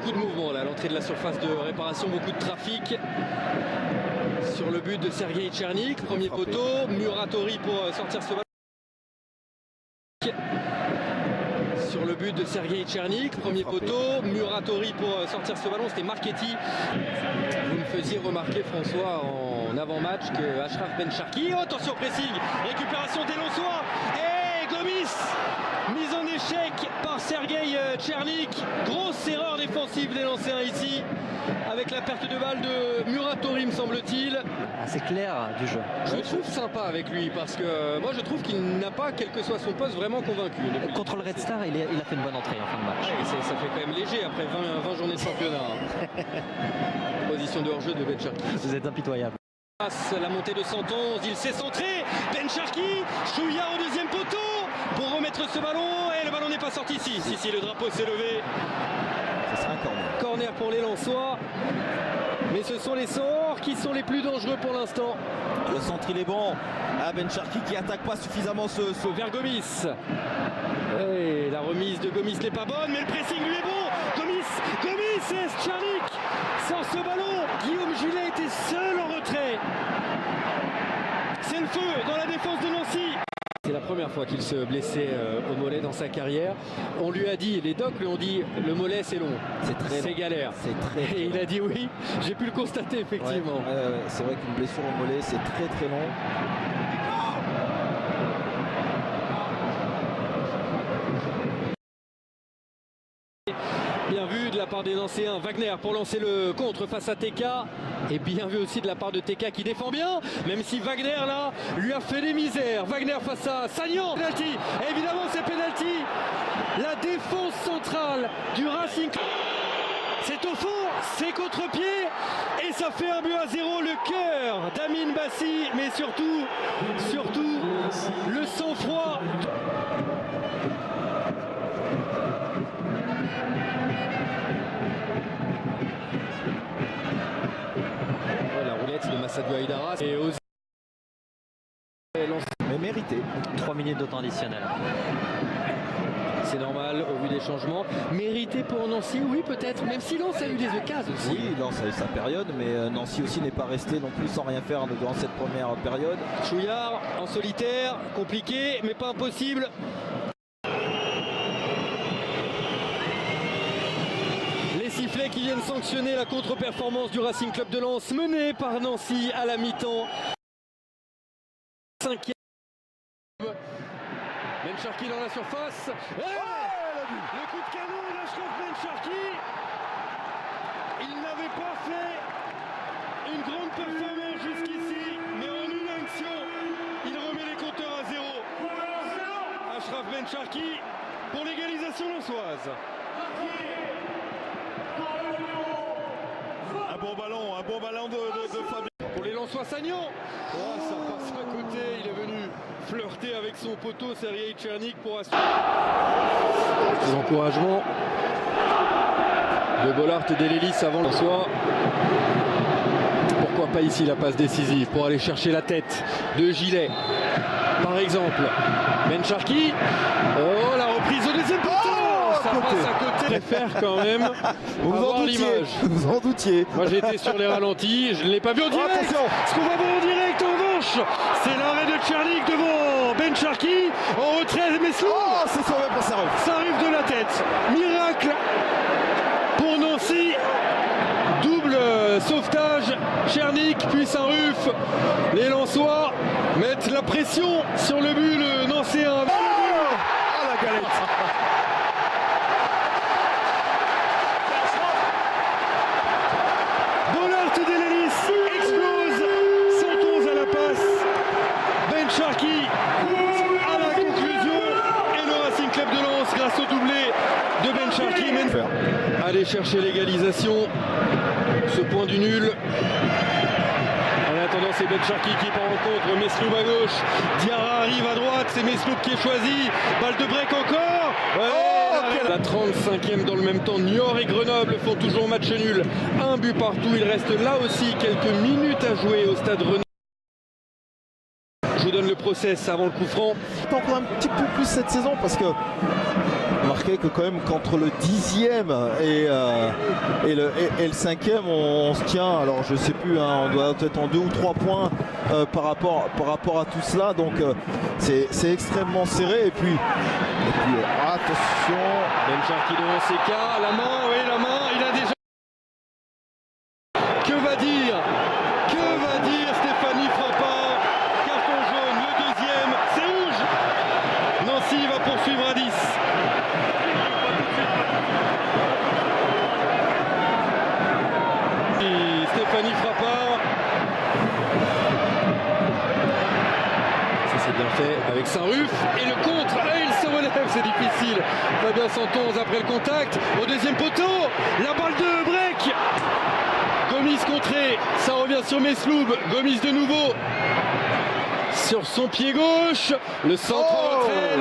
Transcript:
beaucoup de mouvements là, à l'entrée de la surface de réparation, beaucoup de trafic sur le but de Sergueï Tchernik, premier poteau, Muratori pour sortir ce ballon. Sur le but de Sergueï Tchernik, premier poteau, Muratori pour sortir ce ballon, c'était Marchetti. Vous me faisiez remarquer, François, en avant-match que Achraf Ben Cherki, oh, attention pressing, récupération des Lensois, et Gomis, mise en échec par Sergueï Tchernik, grosse erreur défensive des Lancéens ici, avec la perte de balle de Muratori, me semble-t-il. Assez clair du jeu. Je le trouve sympa avec lui parce que moi je trouve qu'il n'a pas, quel que soit son poste, vraiment convaincu. Contre le Red Star, il a fait une bonne entrée en fin de match. Ouais, ça fait quand même léger après 20 journées de championnat. Position de hors-jeu de Ben Cherki. Vous êtes impitoyable. La montée de 111, il s'est centré, Ben Cherki, Chouillard au deuxième poteau pour remettre ce ballon et le ballon n'est pas sorti ici. Si, le drapeau s'est levé. Ce sera un corner. Corner pour les Lensois. Mais ce sont les sorts qui sont les plus dangereux pour l'instant. Le centre il est bon. Ah, Ben Cherki qui attaque pas suffisamment ce vers Gomis. Et la remise de Gomis n'est pas bonne, mais le pressing lui est bon. Gomis et Tchernik sort ce ballon. Guillaume Julet était seul en retrait. C'est le feu dans la défense de Nancy. C'est la première fois qu'il se blessait au mollet dans sa carrière. On lui a dit, les docs lui ont dit, le mollet c'est long, c'est galère. Et il a dit oui, j'ai pu le constater effectivement. Ouais, c'est vrai qu'une blessure au mollet c'est très long. Bien vu de la part des Nancéens, Wagner pour lancer le contre face à TK. Et bien vu aussi de la part de TK qui défend bien, même si Wagner là lui a fait des misères. Wagner face à Sagnan, penalty. Évidemment c'est penalty. La défense centrale du Racing, c'est au fond, c'est contre-pied et ça fait 1-0. Le cœur d'Amin Bassi, mais surtout le sang-froid. De Massadou Haïdara et aussi mais mérité. 3 minutes de temps additionnel. C'est normal au vu des changements. Mérité pour Nancy, oui peut-être, même si Lens a eu des occasions aussi. Oui, Lens a eu sa période, mais Nancy aussi n'est pas resté non plus sans rien faire durant cette première période. Chouillard en solitaire, compliqué mais pas impossible. Sifflets qui viennent sanctionner la contre-performance du Racing Club de Lens mené par Nancy à la mi-temps. 5e. Ben Cherki dans la surface. Le coup de canon d'Achraf Ben Cherki. Il n'avait pas fait une grande performance jusqu'ici, mais en une action, il remet les compteurs à zéro. Achraf Ben Cherki pour l'égalisation lensoise. Un bon ballon de Fabien. Pour les Lensois, Sagnan. Oh, ça passe à côté, il est venu flirter avec son poteau Sergueï Tchernik pour assurer. Les encouragements de Bollard et d'Elelis avant Lensois. Pourquoi pas ici la passe décisive pour aller chercher la tête de Gilet. Par exemple, Ben Cherki. Oh, la reprise au deuxième poteau. Ça passe à côté. Je préfère quand même avoir l'image. Vous en doutiez. Moi j'étais sur les ralentis, je ne l'ai pas vu en direct. Attention. Ce qu'on va voir en direct en revanche, c'est l'arrêt de Tchernik devant Ben Cherki. En retrait, Meslou. Oh, c'est sauvé pour Saruf. Ça arrive de la tête. Miracle pour Nancy. Double sauvetage. Tchernik puis Saint-Ruf. Les Lensois mettent la pression sur le but le Nancéen. Oh, la galette. Explose, 111 à la passe, Ben Cherki à la conclusion et le Racing Club de Lens grâce au doublé de Ben Cherki aller chercher l'égalisation, ce point du nul. En attendant c'est Ben Cherki qui part en contre, Mesloub à gauche, Diarra arrive à droite, c'est Mesloub qui est choisi, balle de break encore. La 35e dans le même temps, Niort et Grenoble font toujours match nul. Un but partout, il reste là aussi quelques minutes à jouer au stade René. Je vous donne le process avant le coup franc. Encore un petit peu plus cette saison parce que on remarqué que quand même qu'entre le 10e et le 5e, on se tient. Alors je sais plus, hein, on doit être en 2 ou 3 points par rapport à tout cela. Donc c'est extrêmement serré. Et puis attention. Ben Sharki devant CK, la main, oui la main, il a déjà... Que va dire Stéphanie Frappard? Carton jaune, le deuxième, c'est rouge. Nancy va poursuivre à 10. Et Stéphanie Frappard. Ça c'est bien fait avec Saint-Ruf. Et le contre, et il se relève, c'est difficile. Fabien Santonze après le contact. Au deuxième poteau, la balle de break. Gomis contré, ça revient sur Mesloub. Gomis de nouveau sur son pied gauche. Le centre retrait.